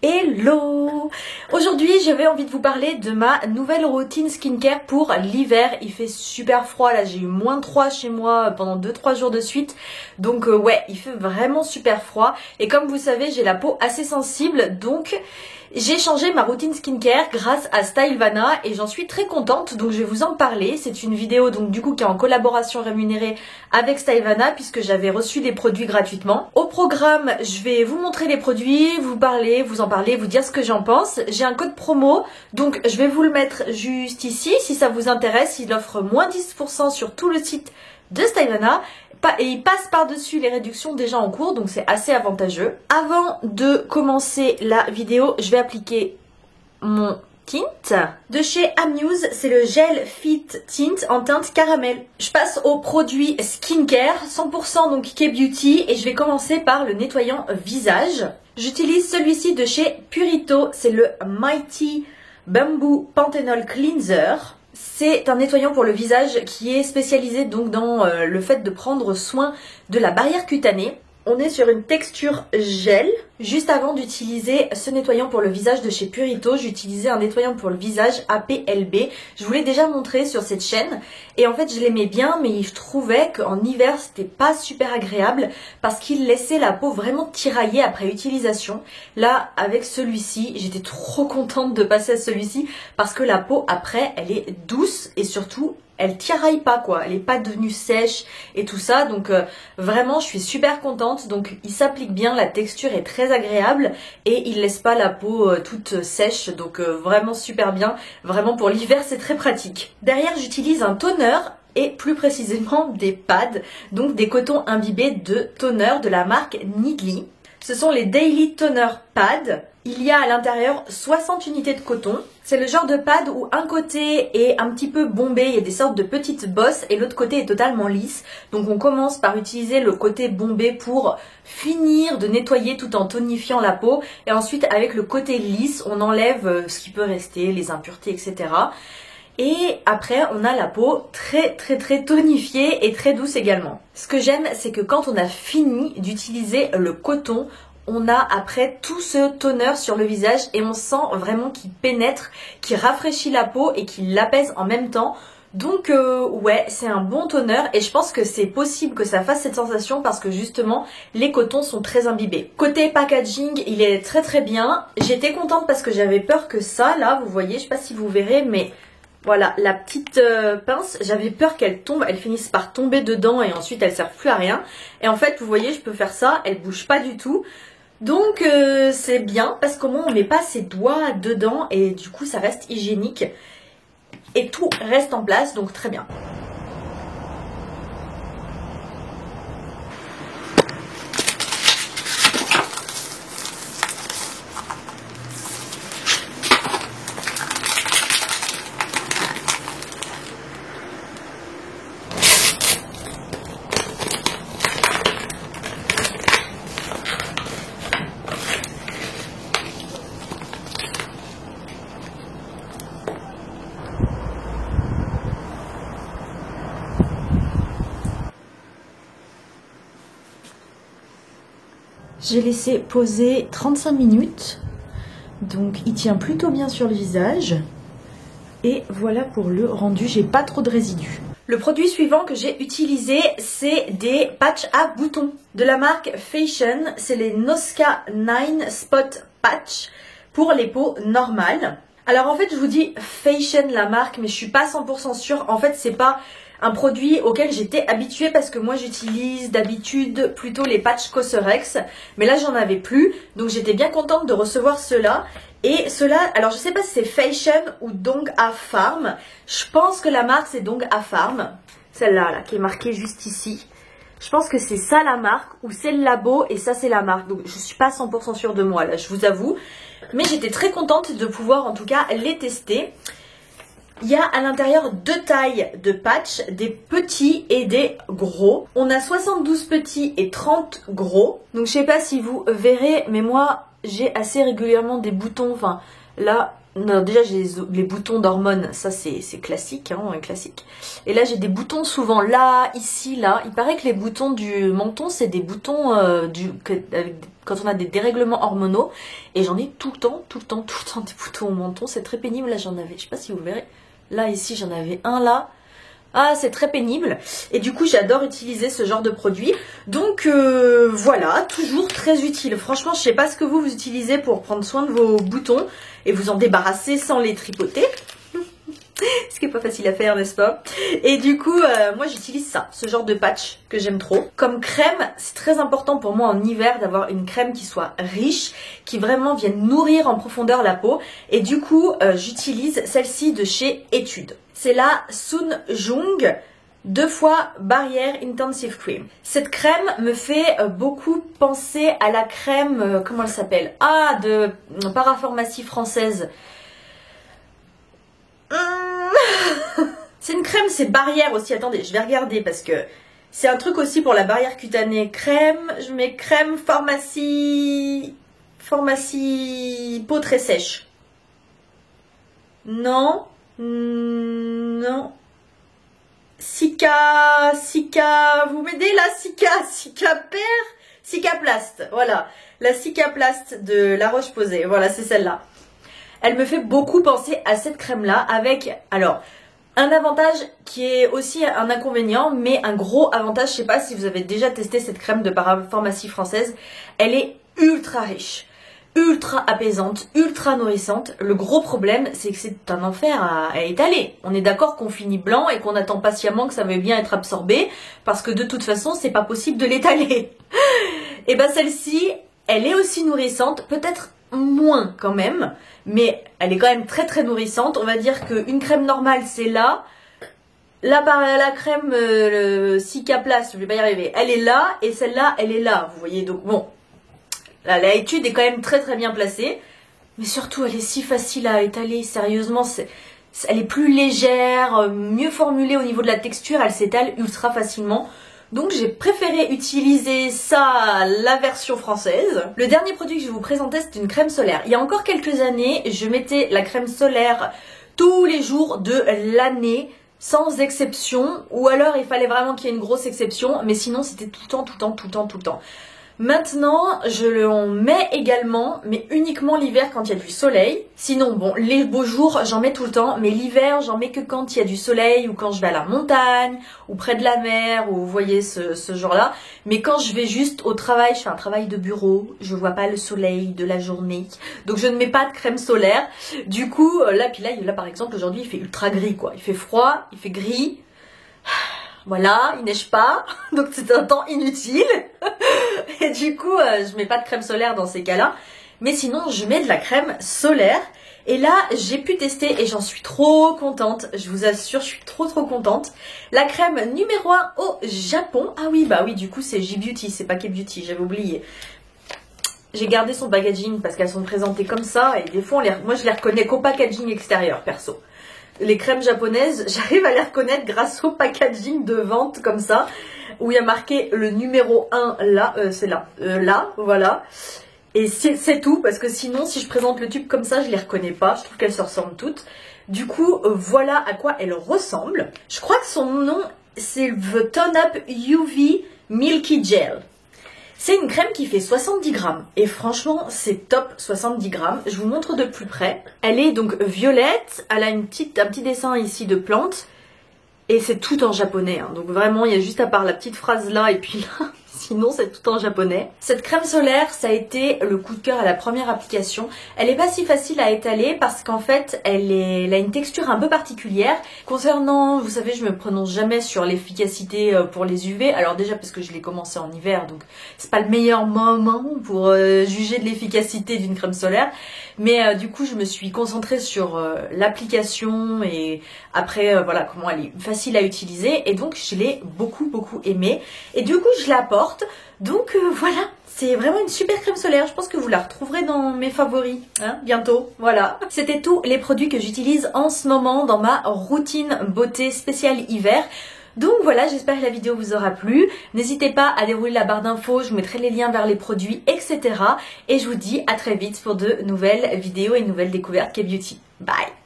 Hello! Aujourd'hui j'avais envie de vous parler de ma nouvelle routine skincare pour l'hiver. Il fait super froid là, j'ai eu -3 chez moi pendant 2-3 jours de suite. Donc ouais, il fait vraiment super froid. Et comme vous savez, j'ai la peau assez sensible, donc j'ai changé ma routine skincare grâce à Stylevana et j'en suis très contente, donc je vais vous en parler. C'est une vidéo donc du coup qui est en collaboration rémunérée avec Stylevana puisque j'avais reçu des produits gratuitement. Au programme, je vais vous montrer les produits, vous en parler, vous dire ce que j'en pense. J'ai un code promo, donc je vais vous le mettre juste ici si ça vous intéresse. Il offre -10% sur tout le site de Stylevana. Et il passe par-dessus les réductions déjà en cours, donc c'est assez avantageux. Avant de commencer la vidéo, je vais appliquer mon tint. De chez Amuse, c'est le Gel Fit Tint en teinte caramel. Je passe au produit skincare, 100% donc K-Beauty, et je vais commencer par le nettoyant visage. J'utilise celui-ci de chez Purito, c'est le Mighty Bamboo Panthenol Cleanser. C'est un nettoyant pour le visage qui est spécialisé donc dans le fait de prendre soin de la barrière cutanée. On est sur une texture gel. Juste avant d'utiliser ce nettoyant pour le visage de chez Purito, j'utilisais un nettoyant pour le visage APLB. Je vous l'ai déjà montré sur cette chaîne et en fait je l'aimais bien, mais je trouvais qu'en hiver c'était pas super agréable parce qu'il laissait la peau vraiment tiraillée après utilisation. Là avec celui-ci, j'étais trop contente de passer à celui-ci parce que la peau après elle est douce et surtout elle tiraille pas quoi, elle est pas devenue sèche et tout ça, donc vraiment je suis super contente. Donc il s'applique bien, la texture est très agréable et il laisse pas la peau toute sèche, donc vraiment super bien, vraiment pour l'hiver c'est très pratique. Derrière j'utilise un toner et plus précisément des pads, donc des cotons imbibés de toner de la marque Needly. Ce sont les Daily Toner Pads. Il y a à l'intérieur 60 unités de coton. C'est le genre de pad où un côté est un petit peu bombé, il y a des sortes de petites bosses et l'autre côté est totalement lisse. Donc on commence par utiliser le côté bombé pour finir de nettoyer tout en tonifiant la peau. Et ensuite avec le côté lisse, on enlève ce qui peut rester, les impuretés, etc. Et après on a la peau très tonifiée et très douce également. Ce que j'aime, c'est que quand on a fini d'utiliser le coton, on a après tout ce toner sur le visage et on sent vraiment qu'il pénètre, qu'il rafraîchit la peau et qu'il l'apaise en même temps. Donc ouais, c'est un bon toner et je pense que c'est possible que ça fasse cette sensation parce que justement les cotons sont très imbibés. Côté packaging, il est très bien. J'étais contente parce que j'avais peur que ça, là, vous voyez, je sais pas si vous verrez, mais voilà, la petite pince, j'avais peur qu'elle tombe, elle finisse par tomber dedans et ensuite elle sert plus à rien. Et en fait, vous voyez, je peux faire ça, elle bouge pas du tout. Donc c'est bien parce qu'au moins on met pas ses doigts dedans et du coup ça reste hygiénique. Et tout reste en place, donc très bien. J'ai laissé poser 35 minutes, donc il tient plutôt bien sur le visage. Et voilà pour le rendu, j'ai pas trop de résidus. Le produit suivant que j'ai utilisé, c'est des patchs à boutons de la marque Fashion. C'est les Nosca 9 Spot Patch pour les peaux normales. Alors en fait je vous dis Fashion la marque, mais je suis pas 100% sûre. En fait c'est pas un produit auquel j'étais habituée parce que moi j'utilise d'habitude plutôt les patchs Cosrx, mais là j'en avais plus, donc j'étais bien contente de recevoir ceux-là. Et ceux-là, alors je sais pas si c'est Fashion ou Dong A Farm, je pense que la marque c'est Dong A Farm, celle-là là, qui est marquée juste ici. Je pense que c'est ça la marque, ou c'est le labo et ça c'est la marque, donc je suis pas 100% sûre de moi là, je vous avoue. Mais j'étais très contente de pouvoir en tout cas les tester. Il y a à l'intérieur deux tailles de patchs, des petits et des gros. On a 72 petits et 30 gros. Donc je sais pas si vous verrez, mais moi j'ai assez régulièrement des boutons, enfin Là, non, déjà j'ai les boutons d'hormones, ça c'est classique, hein, classique. Et là j'ai des boutons souvent là, ici, là. Il paraît que les boutons du menton, c'est des boutons quand on a des dérèglements hormonaux. Et j'en ai tout le temps des boutons au menton. C'est très pénible, là j'en avais, je sais pas si vous verrez. Là, ici, j'en avais un là. Ah, c'est très pénible. Et du coup, j'adore utiliser ce genre de produit. Donc, voilà, toujours très utile. Franchement, je sais pas ce que vous utilisez pour prendre soin de vos boutons et vous en débarrasser sans les tripoter. Ce qui est pas facile à faire, n'est-ce pas? Et du coup, moi j'utilise ça, ce genre de patch que j'aime trop. Comme crème, c'est très important pour moi en hiver d'avoir une crème qui soit riche, qui vraiment vienne nourrir en profondeur la peau. Et du coup, j'utilise celle-ci de chez Etude. C'est la Sun Jung 2 fois Barrière Intensive Cream. Cette crème me fait beaucoup penser à la crème, comment elle s'appelle? Ah, de parapharmacie française. C'est une crème, c'est barrière aussi. Attendez, je vais regarder parce que c'est un truc aussi pour la barrière cutanée. Crème, je mets crème pharmacie peau très sèche. Non, non. Cica, vous m'aidez là? Cicaplast, voilà. La Cicaplast de La Roche-Posay, voilà, c'est celle-là. Elle me fait beaucoup penser à cette crème-là avec, alors, un avantage qui est aussi un inconvénient, mais un gros avantage, je sais pas si vous avez déjà testé cette crème de parapharmacie française, elle est ultra riche, ultra apaisante, ultra nourrissante. Le gros problème, c'est que c'est un enfer à étaler. On est d'accord qu'on finit blanc et qu'on attend patiemment que ça veuille bien être absorbé, parce que de toute façon, c'est pas possible de l'étaler. Et ben celle-ci, elle est aussi nourrissante, peut-être moins quand même, mais elle est quand même très très nourrissante. On va dire qu'une crème normale c'est là, la crème Cicaplast, je vais pas y arriver, elle est là, et celle-là elle est là, vous voyez. Donc bon, là, la Etude est quand même très très bien placée, mais surtout elle est si facile à étaler, sérieusement, elle est plus légère, mieux formulée au niveau de la texture, elle s'étale ultra facilement. Donc j'ai préféré utiliser ça, la version française. Le dernier produit que je vais vous présenter, c'est une crème solaire. Il y a encore quelques années, je mettais la crème solaire tous les jours de l'année, sans exception. Ou alors il fallait vraiment qu'il y ait une grosse exception, mais sinon c'était tout le temps. Maintenant, je l'en mets également, mais uniquement l'hiver quand il y a du soleil. Sinon, bon, les beaux jours, j'en mets tout le temps, mais l'hiver, j'en mets que quand il y a du soleil ou quand je vais à la montagne ou près de la mer, ou vous voyez ce genre-là. Mais quand je vais juste au travail, je fais un travail de bureau, je vois pas le soleil de la journée, donc je ne mets pas de crème solaire. Du coup, là par exemple, aujourd'hui, il fait ultra gris, quoi. Il fait froid, il fait gris. Voilà, il neige pas, donc c'est un temps inutile. Et du coup, je mets pas de crème solaire dans ces cas-là. Mais sinon, je mets de la crème solaire. Et là, j'ai pu tester et j'en suis trop contente. Je vous assure, je suis trop contente. La crème numéro 1 au Japon. Ah oui, bah oui, du coup, c'est J-Beauty, c'est Paquet Beauty, j'avais oublié. J'ai gardé son packaging parce qu'elles sont présentées comme ça. Et des fois, moi, je les reconnais qu'au packaging extérieur, perso. Les crèmes japonaises, j'arrive à les reconnaître grâce au packaging de vente comme ça, où il y a marqué le numéro 1 là, c'est là, là, voilà. Et c'est tout, parce que sinon, si je présente le tube comme ça, je les reconnais pas, je trouve qu'elles se ressemblent toutes. Du coup, voilà à quoi elles ressemblent. Je crois que son nom, c'est The Tone Up UV Milky Gel. C'est une crème qui fait 70 grammes et franchement c'est top, 70 grammes. Je vous montre de plus près. Elle est donc violette, elle a un petit dessin ici de plante et c'est tout en japonais. Hein. Donc vraiment il y a juste à part la petite phrase là et puis là, sinon c'est tout en japonais. Cette crème solaire, ça a été le coup de cœur à la première application. Elle est pas si facile à étaler parce qu'en fait elle a une texture un peu particulière. Concernant, vous savez, je me prononce jamais sur l'efficacité pour les UV. Alors déjà parce que je l'ai commencé en hiver, donc c'est pas le meilleur moment pour juger de l'efficacité d'une crème solaire. Mais du coup je me suis concentrée sur l'application et après voilà comment elle est facile à utiliser. Et donc je l'ai beaucoup aimée. Et du coup je la porte. Donc voilà, c'est vraiment une super crème solaire. Je pense que vous la retrouverez dans mes favoris hein, bientôt. Voilà. C'était tous les produits que j'utilise en ce moment dans ma routine beauté spéciale hiver. Donc voilà, j'espère que la vidéo vous aura plu. N'hésitez pas à dérouler la barre d'infos, je vous mettrai les liens vers les produits, etc. Et je vous dis à très vite pour de nouvelles vidéos et nouvelles découvertes K-Beauty. Bye!